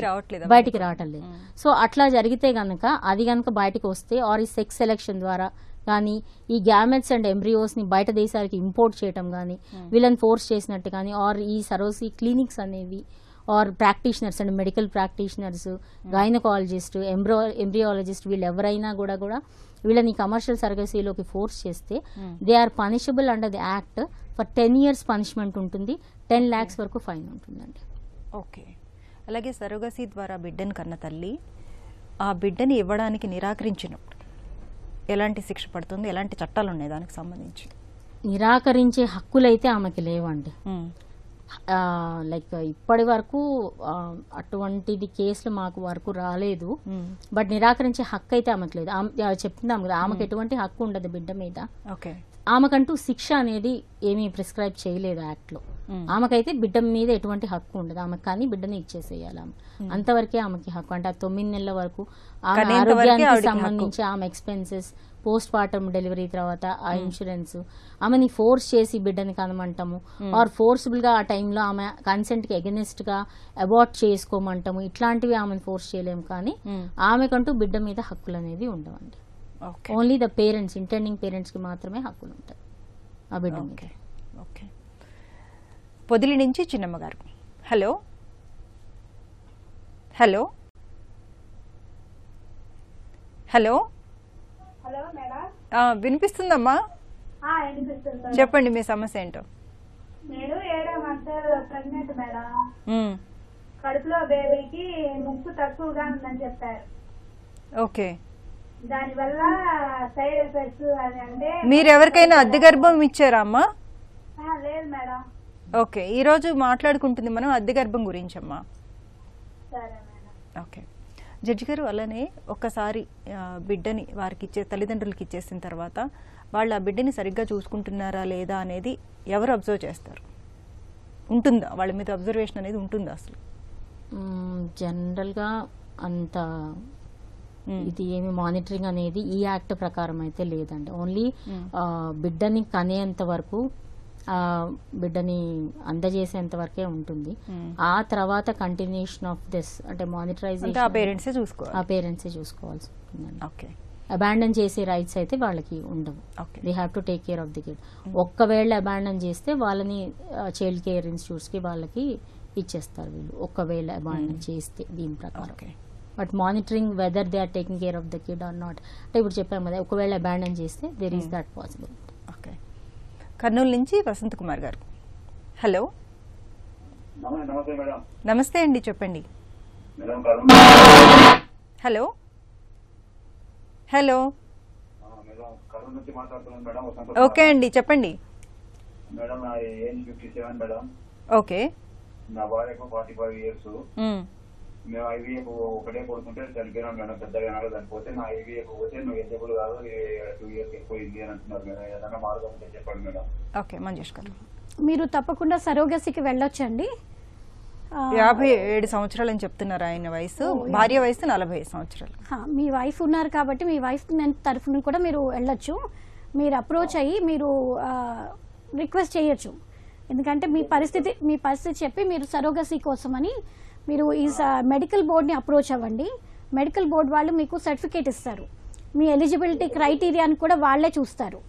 బయటికి రావటం లేదు. సో అట్లా జరిగితే గనక అది గనక బయటికి వస్తే ఆర్ ఈ సెక్స్ సెలెక్షన్ ద్వారా కానీ ఈ గ్యామెట్స్ అండ్ ఎంబ్రియోస్ ని బయట దేశాలకి ఇంపోర్ట్ చేయటం కానీ వీళ్ళని ఫోర్స్ చేసినట్టు కానీ ఆర్ ఈ సరోగసీ క్లినిక్స్ అనేవి or practitioners and medical practitioners, gynaecologist, embryologist వీళ్ళు ఎవరైనా కూడా వీళ్ళని కమర్షియల్ సరగసీలోకి ఫోర్స్ చేస్తే they are punishable under the act for 10 years punishment ఉంటుంది, 10 lakhs వరకు ఫైన్ ఉంటుందండి. ఓకే. అలాగే సరోగసీ ద్వారా బిడ్డను కన్న తల్లి ఆ బిడ్డని ఇవ్వడానికి నిరాకరించినప్పుడు ఎలాంటి శిక్ష పడుతుంది, ఎలాంటి చట్టాలు ఉన్నాయి దానికి సంబంధించి? నిరాకరించే హక్కులైతే ఆమెకి లేవండి. లైక్ ఇప్పటి వరకు అటువంటిది కేసులు మాకు వరకు రాలేదు. బట్ నిరాకరించే హక్కు అయితే ఆమెకు లేదు. చెప్తున్నాం కదా, ఆమెకు ఎటువంటి హక్కు ఉండదు బిడ్డ మీద. ఆమెకంటూ శిక్ష అనేది ఏమీ ప్రిస్క్రైబ్ చేయలేదు యాక్ట్ లో. ఆమెకైతే బిడ్డ మీద ఎటువంటి హక్కు ఉండదు. ఆమెకు కానీ బిడ్డను ఇచ్చేసేయాలి ఆమె, అంతవరకే ఆమెకి హక్కు. అంటే ఆ 9 నెలల వరకు ఆమె ఆరోగ్యానికి సంబంధించి ఆమె ఎక్స్పెన్సెస్, పోస్ట్ పార్టమ్ డెలివరీ తర్వాత ఆ ఇన్సూరెన్స్, ఆమెని ఫోర్స్ చేసి బిడ్డని కనమంటాము ఆర్ ఫోర్స్ఫుల్ గా ఆ టైంలో ఆమె కన్సెంట్ కి అగెనిస్ట్ గా అబార్ట్ చేసుకోమంటాము, ఇట్లాంటివి ఆమెను ఫోర్స్ చేయలేము. కానీ ఆమెకంటూ బిడ్డ మీద హక్కులు అనేవి ఉండవండి. Only the parents, intending parents కి మాత్రమే హక్కులు ఉంటాయి ఆ బిడ్డ మీద. ఓకే. పొదిలి నుంచి Chinnamma garu. Hello hello hello hello madam. వినిపిస్తుందమ్మా, చెప్పండి మీ సమస్య ఏంటో. నేను 7వ మంత్ ప్రెగ్నెంట్ మేడం. కడుపులో బేబీకి ముక్కు తక్కువగా ఉందని చెప్పారు. ఓకే. దానివల్ల సైడ్ ఎఫెక్ట్స్ అని అంటే మీరు ఎవరికైనా అద్దె గర్భం ఇచ్చారా అమ్మా? లేదు మేడం. ఓకే, ఈరోజు మాట్లాడుకుంటుంది మనం అద్దె గర్భం గురించి అమ్మా. సరే మేడం. ఓకే జడ్జి గారు, అలానే ఒక్కసారి బిడ్డని వారికి తల్లిదండ్రులకి ఇచ్చేసిన తర్వాత వాళ్ళు ఆ బిడ్డని సరిగ్గా చూసుకుంటున్నారా లేదా అనేది ఎవరు అబ్జర్వ్ చేస్తారు? ఉంటుందా వాళ్ళ మీద అబ్జర్వేషన్ అనేది ఉంటుందా అసలు? జనరల్గా అంత ఇది ఏమి మానిటరింగ్ అనేది ఈ యాక్ట్ ప్రకారం అయితే లేదండి. ఓన్లీ బిడ్డని కనేంత వరకు, బిడ్డని అందజేసేంత వరకే ఉంటుంది. ఆ తర్వాత కంటిన్యూషన్ ఆఫ్ దిస్ అంటే మానిటరైజేషన్ ఆ పేరెంట్సే చూసుకోవాల్సి ఉంటుందండి. ఓకే, అబాండన్ చేసే రైట్స్ అయితే వాళ్ళకి ఉండవు. They have to take care of the kid. ఒక్కవేళ అబాండన్ చేస్తే వాళ్ళని చైల్డ్ కేర్ ఇన్స్టిట్యూట్స్ కి వాళ్ళకి ఇచ్చేస్తారు వీళ్ళు, ఒకవేళ అబాండన్ చేస్తే దీని ప్రకారం. But monitoring whether they are taking care of the kid or not అంటే ఇప్పుడు చెప్పాము కదా, ఒకవేళ అబాండన్ చేస్తే there is that possible. Okay, Kurnool నుంచి వసంత్ కుమార్ గారు. హలో. నమస్తే అండి, చెప్పండి. Hello hello. ఓకే అండి, చెప్పండి. మేడం నా ఏజ్ 57 మేడం. ఓకే. నా భార్యకు 45 ఇయర్స్. మేము ఐవీఎఫ్ ఒకటే కొడుకుంటే చనిపోయినాం మేడం, పెద్దగా చనిపోతే నా ఐవీఎఫ్ పోతే నువ్వు ఎలిజిబుల్ కాదు 2 ఇయర్స్ ఎక్కువైంది అని అంటున్నారు మేడం. ఏదైనా మార్గం ఉంటే చెప్పండి మేడం. ఓకే మంజేష్ గారు. మీరు తప్పకుండా సరోగసికి వెళ్ళొచ్చండి. 57 సంవత్సరాలు అని చెప్తున్నారు ఆయన వయసు, భార్య వయసు 40 సంవత్సరాలు. మీ వైఫ్ ఉన్నారు కాబట్టి మీ వైఫ్ తరఫున కూడా మీరు వెళ్ళొచ్చు. మీరు అప్రోచ్ అయ్యి మీరు రిక్వెస్ట్ చేయొచ్చు. ఎందుకంటే మీ పరిస్థితి చెప్పి మీరు సరోగసీ కోసమని మీరు ఈ మెడికల్ బోర్డ్ని అప్రోచ్ అవ్వండి. మెడికల్ బోర్డ్ వాళ్ళు మీకు సర్టిఫికేట్ ఇస్తారు. మీ ఎలిజిబిలిటీ క్రైటీరియాని కూడా వాళ్ళే చూస్తారు.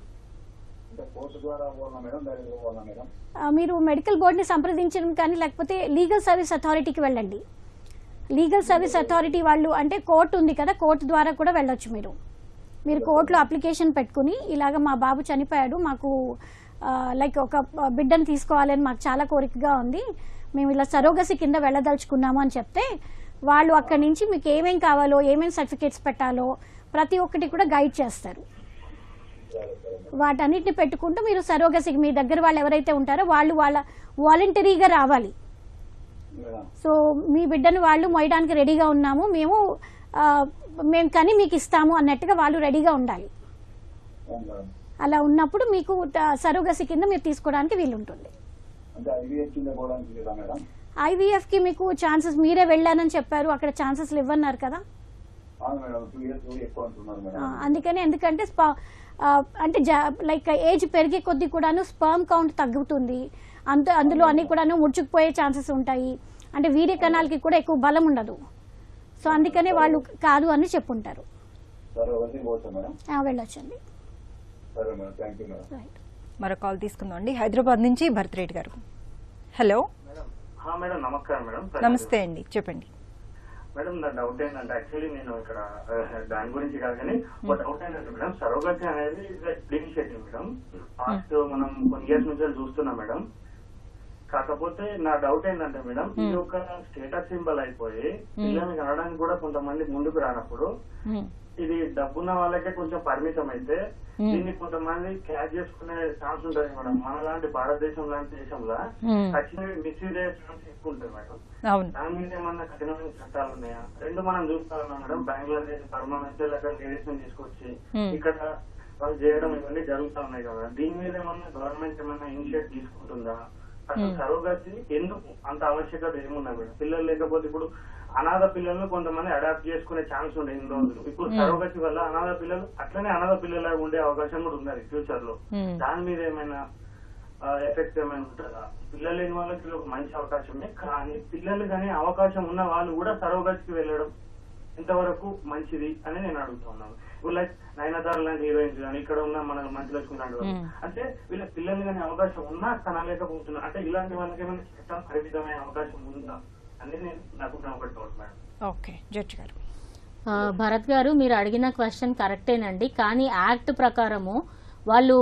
మీరు మెడికల్ బోర్డ్ని సంప్రదించడం కానీ లేకపోతే లీగల్ సర్వీస్ అథారిటీకి వెళ్ళండి. లీగల్ సర్వీస్ అథారిటీ వాళ్ళు అంటే కోర్టు ఉంది కదా, కోర్టు ద్వారా కూడా వెళ్ళొచ్చు. మీరు కోర్టులో అప్లికేషన్ పెట్టుకుని ఇలాగ మా బాబు చనిపోయాడు, మాకు లైక్ ఒక బిడ్డను తీసుకోవాలని మాకు చాలా కోరికగా ఉంది, మేము ఇలా సరోగసి కింద వెళ్ళదలుచుకున్నాము అని చెప్తే వాళ్ళు అక్కడి నుంచి మీకు ఏమేం కావాలో ఏమేం సర్టిఫికేట్స్ పెట్టాలో ప్రతి ఒక్కటి కూడా గైడ్ చేస్తారు. వాటన్నిటిని పెట్టుకుంటూ మీరు సరోగసికి మీ దగ్గర వాళ్ళు ఎవరైతే ఉంటారో వాళ్ళు వాళ్ళ వాలంటరీగా రావాలి. సో మీ బిడ్డను వాళ్ళు మోయడానికి రెడీగా ఉన్నాము, మేము కానీ మీకు ఇస్తాము అన్నట్టుగా వాళ్ళు రెడీగా ఉండాలి. అలా ఉన్నప్పుడు మీకు సరోగసి కింద మీరు తీసుకోవడానికి వీలుంటుంది. ఐవీఎఫ్ కి మీకు ఛాన్సెస్, మీరే వెళ్ళానని చెప్పారు, అక్కడ ఛాన్సెస్ ఇవ్వన్నారు కదా. అందుకని ఎందుకంటే అంటే లైక్ ఏజ్ పెరిగే కొద్దీ కూడాను స్పర్మ్ కౌంట్ తగ్గుతుంది, అందులో అన్ని కూడాను ముడుచుకుపోయే ఛాన్సెస్ ఉంటాయి. అంటే వీర్య కణాలకి కూడా ఎక్కువ బలం ఉండదు. సో అందుకనే వాళ్ళు కాదు అని చెప్పుంటారు. వెళ్ళొచ్చండి. మరో కాల్ తీసుకుందాం అండి. హైదరాబాద్ నుంచి భరత్రెడ్డి గారు. Hello madam. నమస్కారం మేడం. నమస్తే అండి, చెప్పండి. మేడం నా డౌట్ ఏంటంటే యాక్చువల్లీ నేను ఇక్కడ దాని గురించి కాదు కానీ ఒక డౌట్ ఏంటంటే మేడం, సరోగసీ అనేది ఇనిషియేటివ్ మేడం. ఫాస్ట్ మనం కొన్ని ఇయర్స్ నుంచి చూస్తున్నాం మేడం. కాకపోతే నా డౌట్ ఏంటంటే మేడం, ఇది ఒక స్టేటస్ సింబల్ అయిపోయి పిల్లల్ని కనడానికి కూడా కొంతమంది ముందుకు రానప్పుడు ఇది డబ్బున్న వాళ్ళకే కొంచెం పరిమితం అయితే దీన్ని కొంతమంది క్యాచ్ చేసుకునే ఛాన్స్ ఉంటుంది మేడం. మన లాంటి భారతదేశం లాంటి దేశంలో ఖచ్చితంగా మిస్యూజ్ అయ్యే ఛాన్స్ ఎక్కువ ఉంటుంది మేడం. దాని మీద ఏమన్నా కఠినమైన చట్టాలు ఉన్నాయా? రెండు మనం చూస్తా ఉన్నాం మేడం, బంగ్లాదేశ్ పర్మనెంట్ లేడీస్ ని తీసుకొచ్చి ఇక్కడ వాళ్ళు చేయడం ఇవన్నీ జరుగుతా ఉన్నాయి కదా. దీని మీద ఏమన్నా గవర్నమెంట్ ఏమన్నా ఇనిషియేట్ తీసుకుంటుందా? అసలు సరోగసీ ఎందుకు అంత ఆవశ్యకత ఏమున్నాయి మేడం? పిల్లలు లేకపోతే ఇప్పుడు అనాథ పిల్లలను కొంతమంది అడాప్ట్ చేసుకునే ఛాన్స్ ఉండే ఇన్ని రోజులు. ఇప్పుడు సరోగసీ వల్ల అనాథ పిల్లలు అట్లనే అనాథ పిల్లలాగా ఉండే అవకాశం కూడా ఉన్నది ఫ్యూచర్ లో. దాని మీద ఏమైనా ఎఫెక్ట్ ఏమైనా ఉంటుందా? పిల్లలు లేని వాళ్ళకి ఒక మంచి అవకాశమే, కానీ పిల్లలు కానీ అవకాశం ఉన్న వాళ్ళు కూడా సరోగసీకి వెళ్ళడం ఎంతవరకు మంచిది అని నేను అడుగుతున్నాను. ఇప్పుడు లైక్ నయనతార లాంటి హీరోయిన్స్ కానీ ఇక్కడ ఉన్న మన మంచి లక్ష్మి లాంటి వాళ్ళు అంటే వీళ్ళ పిల్లలు కానీ అవకాశం ఉన్నా కనలేకపోతున్నారు. అంటే ఇలాంటి వాళ్ళకి ఏమైనా చట్టం పరిమితమైన అవకాశం ఉందా అనేది నాకు ఒకటి డౌట్ మేడం. ఓకే జడ్జి గారు. భరత్ గారు, మీరు అడిగిన క్వశ్చన్ కరెక్టేనండి. కానీ యాక్ట్ ప్రకారము వాళ్ళు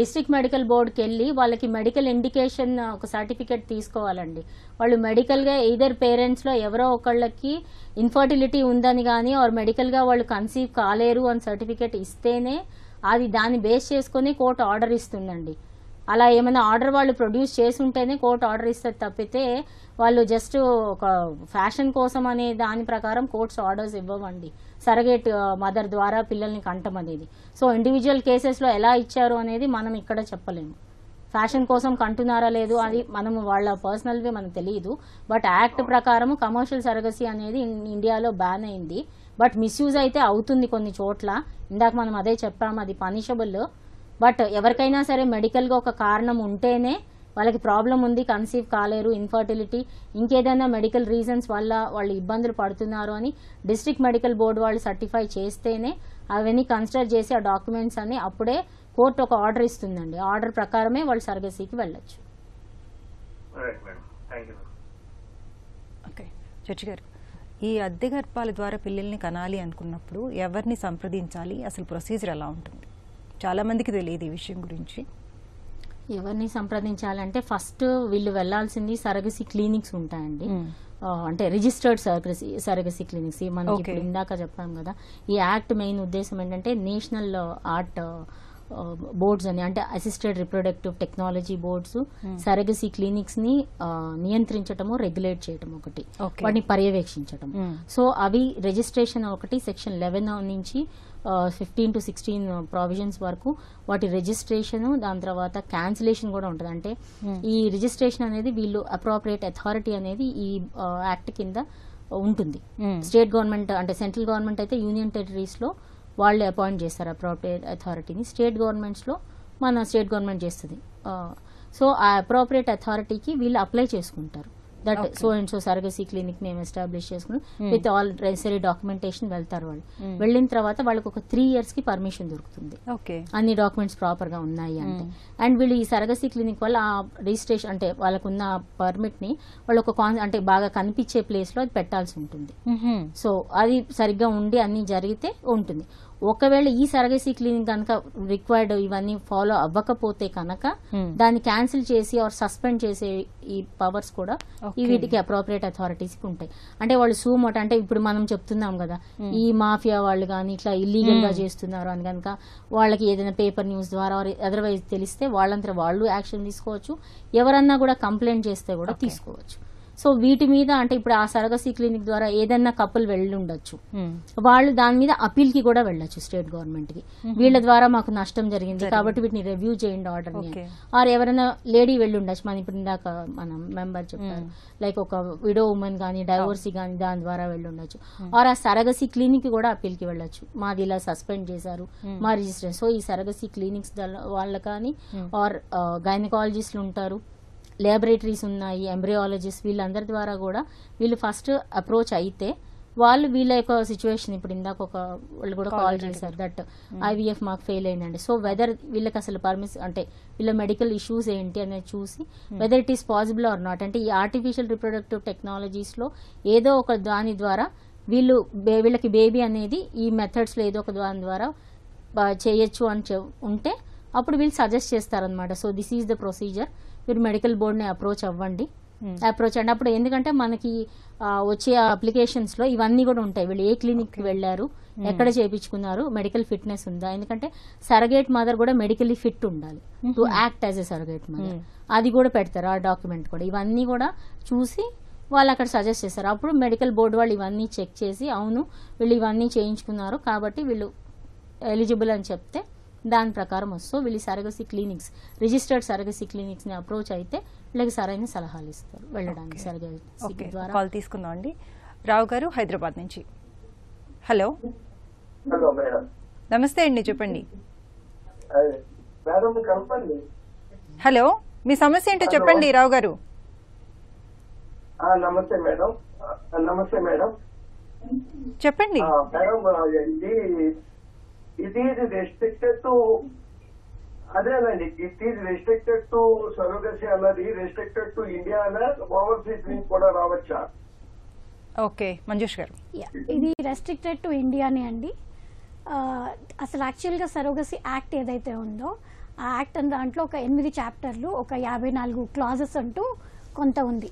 డిస్ట్రిక్ట్ మెడికల్ బోర్డుకి వెళ్ళి వాళ్ళకి మెడికల్ ఇండికేషన్ ఒక సర్టిఫికేట్ తీసుకోవాలండి. వాళ్ళు మెడికల్గా ఎయిదర్ పేరెంట్స్లో ఎవరో ఒకళ్ళకి ఇన్ఫర్టిలిటీ ఉందని కానీ ఆర్ మెడికల్గా వాళ్ళు కన్సీవ్ కాలేరు అని సర్టిఫికేట్ ఇస్తేనే అది దాన్ని బేస్ చేసుకుని కోర్టు ఆర్డర్ ఇస్తుందండి. అలా ఏమైనా ఆర్డర్ వాళ్ళు ప్రొడ్యూస్ చేసి ఉంటేనే కోర్టు ఆర్డర్ ఇస్తుంది తప్పితే వాళ్ళు జస్ట్ ఒక ఫ్యాషన్ కోసం అనే దాని ప్రకారం కోర్ట్స్ ఆర్డర్స్ ఇవ్వవండి సరగేట్ మదర్ ద్వారా పిల్లల్ని కంటం అనేది. సో ఇండివిజువల్ కేసెస్లో ఎలా ఇచ్చారు అనేది మనం ఇక్కడ చెప్పలేము. ఫ్యాషన్ కోసం కంటున్నారా లేదు అది మనము వాళ్ళ పర్సనల్వే మనకు తెలియదు. బట్ యాక్ట్ ప్రకారం కమర్షియల్ సరగసీ అనేది ఇండియాలో బ్యాన్ అయింది. బట్ మిస్యూజ్ అయితే అవుతుంది కొన్ని చోట్ల. ఇందాక మనం అదే చెప్పాము, అది పనిషబుల్. బట్ ఎవరికైనా సరే మెడికల్గా ఒక కారణం ఉంటేనే వాళ్ళకి ప్రాబ్లం ఉంది, కన్సీవ్ కాలేరు, ఇన్ఫర్టిలిటీ, ఇంకేదైనా మెడికల్ రీజన్స్ వల్ల వాళ్ళు ఇబ్బందులు పడుతున్నారు అని డిస్ట్రిక్ట్ మెడికల్ బోర్డు వాళ్ళు సర్టిఫై చేస్తేనే అవన్నీ కన్సిడర్ చేసి ఆ డాక్యుమెంట్స్ అని అప్పుడే కోర్టు ఒక ఆర్డర్ ఇస్తుందండి. ఆర్డర్ ప్రకారమే వాళ్ళు సర్గసీకి వెళ్ళొచ్చు. ఓకే జడ్జి గారు, ఈ అద్దె గర్భాల ద్వారా పిల్లల్ని కనాలి అనుకున్నప్పుడు ఎవరిని సంప్రదించాలి, అసలు ప్రొసీజర్ ఎలా ఉంటుంది? చాలా మందికి తెలియదు ఈ విషయం గురించి. ఎవరిని సంప్రదించాలంటే ఫస్ట్ వీళ్ళు వెళ్లాల్సింది సరగసీ క్లినిక్స్ ఉంటాయండి. అంటే రిజిస్టర్డ్ సరగసీ క్లినిక్స్. మనకి ఇప్పుడు ఇందాక చెప్పాం కదా, ఈ యాక్ట్ మెయిన్ ఉద్దేశం ఏంటంటే నేషనల్ ఆర్ట్ బోర్డ్స్ అని, అంటే assisted reproductive technology boards surrogacy clinics ని నియంత్రించటము, రెగ్యులేట్ చేయటం ఒకటి, వాటిని పర్యవేక్షించటం. సో అవి రిజిస్ట్రేషన్ ఒకటి సెక్షన్ 11 నుంచి 15 to 16 ప్రావిజన్స్ వరకు వాటి రిజిస్ట్రేషన్, దాని తర్వాత క్యాన్సిలేషన్ కూడా ఉంటుంది. అంటే ఈ రిజిస్ట్రేషన్ అనేది వీళ్ళు అప్రోప్రియేట్ అథారిటీ అనేది ఈ యాక్ట్ కింద ఉంటుంది. స్టేట్ గవర్నమెంట్ అంటే సెంట్రల్ గవర్నమెంట్ అయితే యూనియన్ టెరిటరీస్ లో వాళ్ళే అపాయింట్ చేస్తారు అప్రోప్రియేట్ అథారిటీని. స్టేట్ గవర్నమెంట్స్ లో మన స్టేట్ గవర్నమెంట్ చేస్తుంది. సో ఆ అప్రోప్రియేట్ అథారిటీకి వీళ్ళు అప్లై చేసుకుంటారు. That so and so surrogacy clinic మేము ఎస్టాబ్లిష్ చేసుకుని విత్ ఆల్ నెసరీ డాక్యుమెంటేషన్ వెళ్తారు. వాళ్ళు వెళ్ళిన తర్వాత వాళ్ళకి ఒక 3 years కి పర్మిషన్ దొరుకుతుంది, అన్ని డాక్యుమెంట్స్ ప్రాపర్ గా ఉన్నాయి అంటే. అండ్ వీళ్ళు ఈ సరగసీ క్లినిక్ వల్ల ఆ రిజిస్ట్రేషన్ అంటే వాళ్ళకున్న పర్మిట్ ని వాళ్ళు ఒక అంటే బాగా కనిపించే ప్లేస్ లో అది పెట్టాల్సి ఉంటుంది. సో అది సరిగ్గా ఉండి అన్ని జరిగితే ఉంటుంది. ఒకవేళ ఈ సరగసీ క్లినిక్ కనుక రిక్వైర్డ్ ఇవన్నీ ఫాలో అవ్వకపోతే కనుక దాన్ని క్యాన్సిల్ చేసి ఆర్ సస్పెండ్ చేసే ఈ పవర్స్ కూడా ఈ వీటికి అప్రోప్రియేట్ అథారిటీస్ కి ఉంటాయి. అంటే వాళ్ళు సూమోట అంటే ఇప్పుడు మనం చెప్తున్నాం కదా, ఈ మాఫియా వాళ్ళు కానీ ఇట్లా ఇల్లీగల్ గా చేస్తున్నారు అని కనుక వాళ్ళకి ఏదైనా పేపర్ న్యూస్ ద్వారా అదర్వైజ్ తెలిస్తే వాళ్ళంతా వాళ్ళు యాక్షన్ తీసుకోవచ్చు. ఎవరన్నా కూడా కంప్లైంట్ చేస్తే కూడా తీసుకోవచ్చు. సో వీటి మీద అంటే ఇప్పుడు ఆ సరగసీ క్లినిక్ ద్వారా ఏదన్నా కపుల్ వెళ్ళి ఉండొచ్చు, వాళ్ళు దాని మీద అపీల్ కి కూడా వెళ్ళొచ్చు స్టేట్ గవర్నమెంట్ కి. వీళ్ళ ద్వారా మాకు నష్టం జరిగింది కాబట్టి వీటిని రివ్యూ చేయండి ఆర్డర్ ని. ఆర్ ఎవరైనా లేడీ వెళ్ళి ఉండొచ్చు, మన ఇప్పుడు ఇందాక మన మెంబర్ చెప్పారు, లైక్ ఒక విడో ఉమెన్ గానీ డైవోర్సీ గానీ దాని ద్వారా వెళ్ళి ఉండొచ్చు. ఆర్ ఆ సరగసీ క్లినిక్ కూడా అపీల్ కి వెళ్ళొచ్చు, మాది ఇలా సస్పెండ్ చేశారు మా రిజిస్ట్రేషన్. సో ఈ సరగసీ క్లినిక్స్ వాళ్ళ కానీ ఆర్ గైనకాలజిస్టులు ఉంటారు, ల్యాబొరేటరీస్ ఉన్నాయి, ఎంబ్రియాలజిస్ట్, వీళ్ళందరి ద్వారా కూడా వీళ్ళు ఫస్ట్ అప్రోచ్ అయితే వాళ్ళు వీళ్ళ యొక్క సిచ్యువేషన్ ఇప్పుడు ఇందాక ఒక వాళ్ళు కూడా కాల్ చేశారు దట్ ఐవీఎఫ్ మాకు ఫెయిల్ అయిందండి. సో వెదర్ వీళ్ళకి అసలు అంటే వీళ్ళ మెడికల్ ఇష్యూస్ ఏంటి అనేది చూసి whether it is possible are not, అంటే ఈ ఆర్టిఫిషియల్ రిప్రొడక్టివ్ టెక్నాలజీస్ లో ఏదో ఒక దాని ద్వారా వీళ్ళకి బేబీ అనేది ఈ మెథడ్స్ లో ఏదో ఒక దాని ద్వారా చేయొచ్చు అని ఉంటే అప్పుడు వీళ్ళు సజెస్ట్ చేస్తారనమాట. So this is the procedure, మీరు మెడికల్ బోర్డ్ని అప్రోచ్ అవ్వండి. అప్రోచ్ అండి అప్పుడు ఎందుకంటే మనకి వచ్చే అప్లికేషన్స్ లో ఇవన్నీ కూడా ఉంటాయి. వీళ్ళు ఏ క్లినిక్ కి వెళ్లారు, ఎక్కడ చేయించుకున్నారు, మెడికల్ ఫిట్నెస్ ఉందా, ఎందుకంటే సరగేట్ మదర్ కూడా మెడికల్లీ ఫిట్ ఉండాలి to act as a surrogate mother, అది కూడా పెడతారు ఆ డాక్యుమెంట్ కూడా. ఇవన్నీ కూడా చూసి వాళ్ళు అక్కడ సజెస్ట్ చేస్తారు. అప్పుడు మెడికల్ బోర్డు వాళ్ళు ఇవన్నీ చెక్ చేసి అవును వీళ్ళు ఇవన్నీ చేయించుకున్నారు కాబట్టి వీళ్ళు ఎలిజిబుల్ అని చెప్తే దాని ప్రకారం వస్తూ వీళ్ళు surrogacy clinics, registered surrogacy clinics ని అప్రోచ్ అయితే వీళ్ళకి సరైన సలహాలు ఇస్తారు వెళ్ళడానికి సరగసీ ద్వారా. కాల్ తీసుకుందాం అండి. రావు గారు హైదరాబాద్ నుంచి. హలో నమస్తే అండి, చెప్పండి. హలో మీ సమస్య ఏంటో చెప్పండి రావు గారు. నమస్తే మేడం. నమస్తే మేడం, చెప్పండి. it is restricted to అదేనండి, it is restricted to surrogacy అన్నది రెస్ట్రిక్టెడ్ టు ఇండియా అన్న ఓవర్సీస్ నుంచి కూడా రావచ్చా? ఓకే మంజుష్ గారు. ఇది రెస్ట్రిక్టెడ్ టు ఇండియానే అండి. అసలు యాక్చువల్గా సరోగసీ యాక్ట్ ఏదైతే ఉందో ఆ యాక్ట్ దాంట్లో ఒక 8 చాప్టర్లు, ఒక 54 క్లాజెస్ అంటూ కొంత ఉంది.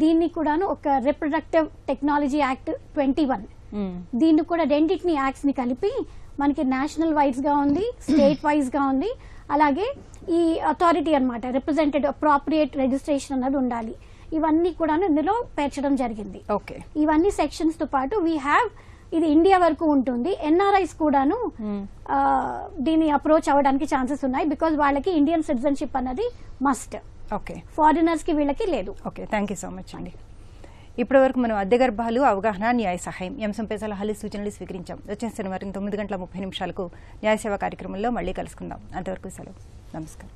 దీన్ని కూడాను ఒక రిప్రొడక్టివ్ టెక్నాలజీ యాక్ట్ 21, దీన్ని కూడా రెండింటిని యాక్ట్స్ ని కలిపి మనకి నేషనల్ వైజ్ గా ఉంది, స్టేట్ వైజ్ గా ఉంది, అలాగే ఈ అథారిటీ అన్నమాట రిప్రజెంటేటివ్ అప్రాప్రియేట్ రిజిస్ట్రేషన్ అన్నది ఉండాలి. ఇవన్నీ కూడా ఇందులో పేర్చడం జరిగింది. ఓకే, ఇవన్నీ సెక్షన్స్ తో పాటు వీ హ్యావ్ ఇది ఇండియా వరకు ఉంటుంది. ఎన్ఆర్ఐస్ కూడాను దీన్ని అప్రోచ్ అవ్వడానికి ఛాన్సెస్ ఉన్నాయి, బికాజ్ వాళ్ళకి ఇండియన్ సిటిజన్షిప్ అన్నది మస్ట్. ఓకే, ఫారినర్స్ కి వీళ్ళకి లేదు. Okay, thank you so much అండి. ఇప్పటి వరకు మనం అద్దె గర్భాలు, అవగాహన, న్యాయ సహాయం ఈ అంశంపై సలహాలు, సూచనలు స్వీకరించాం. వచ్చే శనివారం 9:30 న్యాయ సేవ కార్యక్రమంలో మళ్ళీ కలుసుకుందాం. అంతవరకు సెలవు. నమస్కారం.